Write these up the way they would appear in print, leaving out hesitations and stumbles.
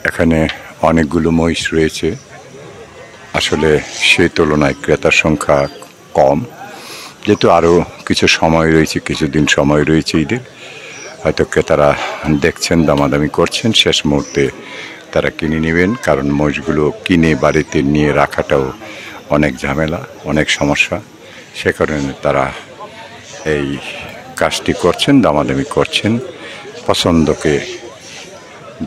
এখানে অনেকগুলো মহিষ রয়েছে। আসলে সেই তুলনায় ক্রেতার সংখ্যা কম, যেহেতু আরও কিছু সময় রয়েছে, কিছুদিন সময় রয়েছে ঈদের। হয়তো ক্রেতারা দেখছেন, দামাদামি করছেন, শেষ মুহূর্তে তারা কিনে নেবেন। কারণ মহিষগুলো কিনে বাড়িতে নিয়ে রাখাটাও অনেক ঝামেলা, অনেক সমস্যা। সে কারণে তারা এই কাজটি করছেন, দামাদামি করছেন, পছন্দকে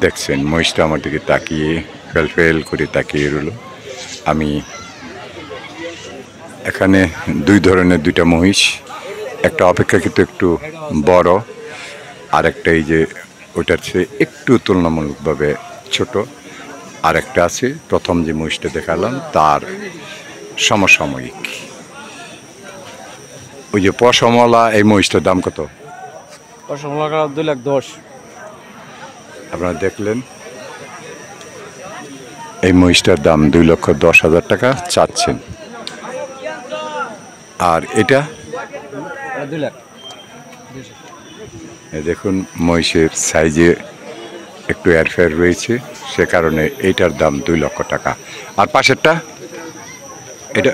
দেখছেন। মহিষটা আমার দিকে তাকিয়ে ফেল ফেল করে তাকিয়ে রইল। আমি এখানে দুই ধরনের দুইটা মহিষ, একটা অপেক্ষাকৃত একটু বড়, আর একটা এই যে ওইটার চেয়ে একটু তুলনামূলকভাবে ছোট। আর একটা আছে প্রথম যে মহিষটা দেখালাম তার সমসাময়িক। ওই যে পশমওয়ালা এই মহিষটার দাম কত? পশমওয়ালা 2,10,000। আপনারা দেখলেন, এই মহিষটার দাম 2,10,000 টাকা চাচ্ছেন। আর এটা 2 লাখ। দেখুন, মহিষের সাইজে একটু এরফের রয়েছে, সে কারণে এইটার দাম 2 লক্ষ টাকা। আর পাশেরটা এটা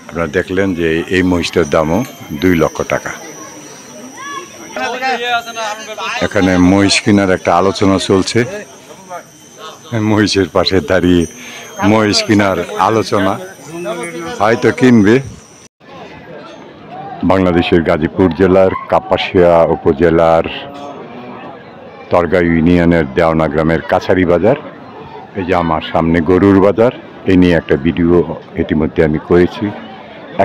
আপনারা দেখলেন যে এই মহিষটার দামও 2 লক্ষ টাকা। এখানে মহিষ কেনার একটা আলোচনা চলছে। মহিষের পাশে দাঁড়িয়ে মহিষ কেনার আলোচনা, হয়তো কিনবে। বাংলাদেশের গাজীপুর জেলার কাপাসিয়া উপজেলার তরগাঁও ইউনিয়নের দেওনা গ্রামের কাছারি বাজার। এই যে আমার সামনে গরুর বাজার, এই নিয়ে একটা ভিডিও ইতিমধ্যে আমি করেছি।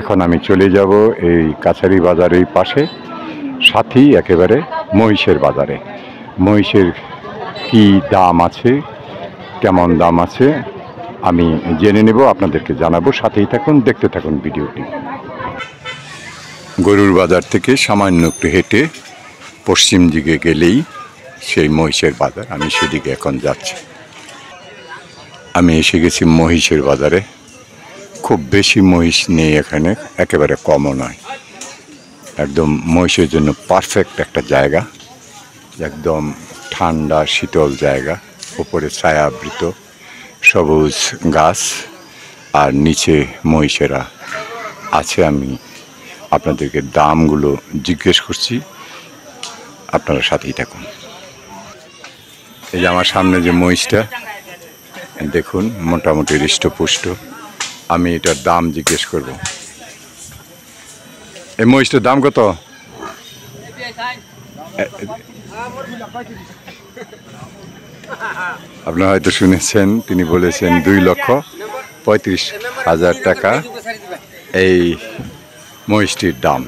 এখন আমি চলে যাব এই কাছারি বাজারের পাশে, সাথেই একেবারে মহিষের বাজারে। মহিষের কি দাম আছে, কেমন দাম আছে আমি জেনে নেব, আপনাদেরকে জানাবো। সাথেই থাকুন, দেখতে থাকুন ভিডিওটি। গরুর বাজার থেকে সামান্য একটু হেঁটে পশ্চিম দিকে গেলেই সেই মহিষের বাজার। আমি সেদিকে এখন যাচ্ছি। আমি এসে গেছি মহিষের বাজারে। খুব বেশি মহিষ নেই এখানে, একেবারে কমও নয়। একদম মহিষের জন্য পারফেক্ট একটা জায়গা, একদম ঠান্ডা শীতল জায়গা। উপরে ছায়াবৃত সবুজ গাছ, আর নিচে মহিষেরা আছে। আমি আপনাদেরকে দামগুলো জিজ্ঞেস করছি, আপনারা সাথেই থাকুন। এই যে আমার সামনে যে মহিষটা দেখুন, মোটামুটি হৃষ্টপুষ্ট। আমি এটার দাম জিজ্ঞেস করব। এই মহিষটার দাম কত? আপনারা হয়তো শুনেছেন, তিনি বলেছেন 2,35,000 টাকা এই মহিষটির দাম।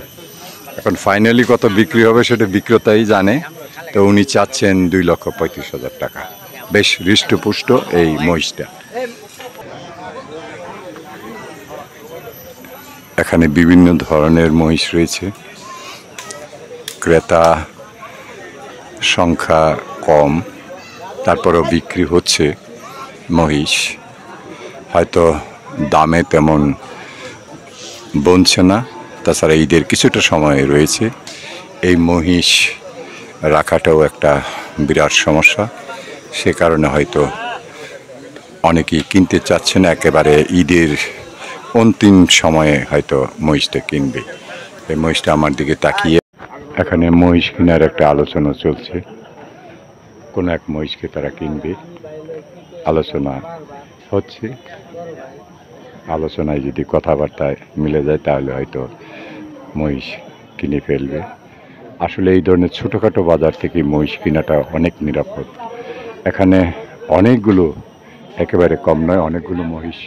এখন ফাইনালি কত বিক্রি হবে সেটা বিক্রেতাই জানে। তো উনি চাচ্ছেন 2,35,000 টাকা। বেশ হৃষ্টপুষ্ট এই মহিষটা। এখানে বিভিন্ন ধরনের মহিষ রয়েছে। ক্রেতা সংখ্যা কম, তারপরেও বিক্রি হচ্ছে মহিষ। হয়তো দামে তেমন বনছে না। তাছাড়া ঈদের কিছুটা সময় রয়েছে। এই মহিষ রাখাটাও একটা বিরাট সমস্যা। সে কারণে হয়তো অনেকেই কিনতে চাচ্ছে না, একেবারে ঈদের অন্তিম সময়ে হয়তো মহিষটা কিনবে। এই মহিষটা আমার দিকে তাকিয়ে। এখানে মহিষ কেনার একটা আলোচনা চলছে। কোনো এক মহিষকে তারা কিনবে, আলোচনা হচ্ছে। আলোচনায় যদি কথাবার্তায় মিলে যায় তাহলে হয়তো মহিষ কিনে ফেলবে। আসলে এই ধরনের ছোটোখাটো বাজার থেকে মহিষ কেনাটা অনেক নিরাপদ। এখানে অনেকগুলো, একেবারে কম নয়, অনেকগুলো মহিষ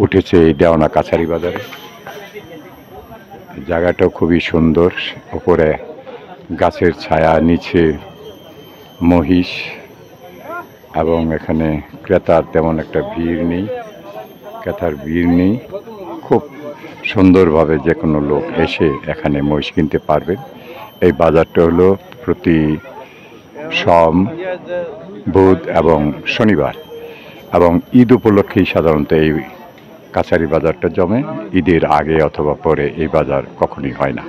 উঠেছে এই দেওনা কাছারি বাজারে। জায়গাটাও খুবই সুন্দর, উপরে গাছের ছায়া, নিচে মহিষ, এবং এখানে ক্রেতার তেমন একটা ভিড় নেই, ক্রেতার ভিড় নেই। খুব সুন্দরভাবে যে কোনো লোক এসে এখানে মহিষ কিনতে পারবে। এই বাজারটা হলো প্রতি সোম, বুধ এবং শনিবার, এবং ঈদ উপলক্ষেই সাধারণত এই কাছারি বাজারটা জমে। ঈদের আগে অথবা পরে এই বাজার কখনই হয় না।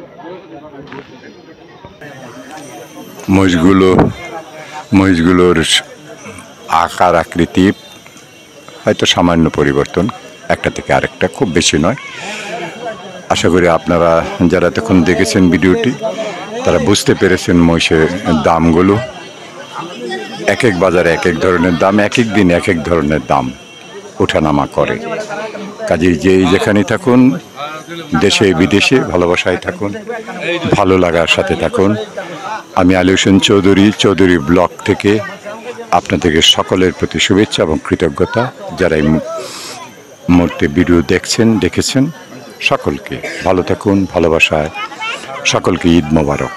মহিষগুলোর আকার আকৃতি হয়তো সামান্য পরিবর্তন, একটা থেকে আরেকটা, খুব বেশি নয়। আশা করি আপনারা যারা তখন দেখেছেন ভিডিওটি তারা বুঝতে পেরেছেন মহিষের দামগুলো। এক এক বাজারে এক এক ধরনের দাম, এক এক দিন এক এক ধরনের দাম ওঠানামা করে। কাজেই যেখানেই থাকুন, দেশে বিদেশে, ভালোবাসায় থাকুন, ভালো লাগার সাথে থাকুন। আমি আলী হোসেন চৌধুরী ব্লগ থেকে আপনাদেরকে সকলের প্রতি শুভেচ্ছা এবং কৃতজ্ঞতা। যারা এই মুহূর্তে ভিডিও দেখেছেন সকলকে ভালো থাকুন, ভালোবাসায় সকলকে ঈদ মোবারক।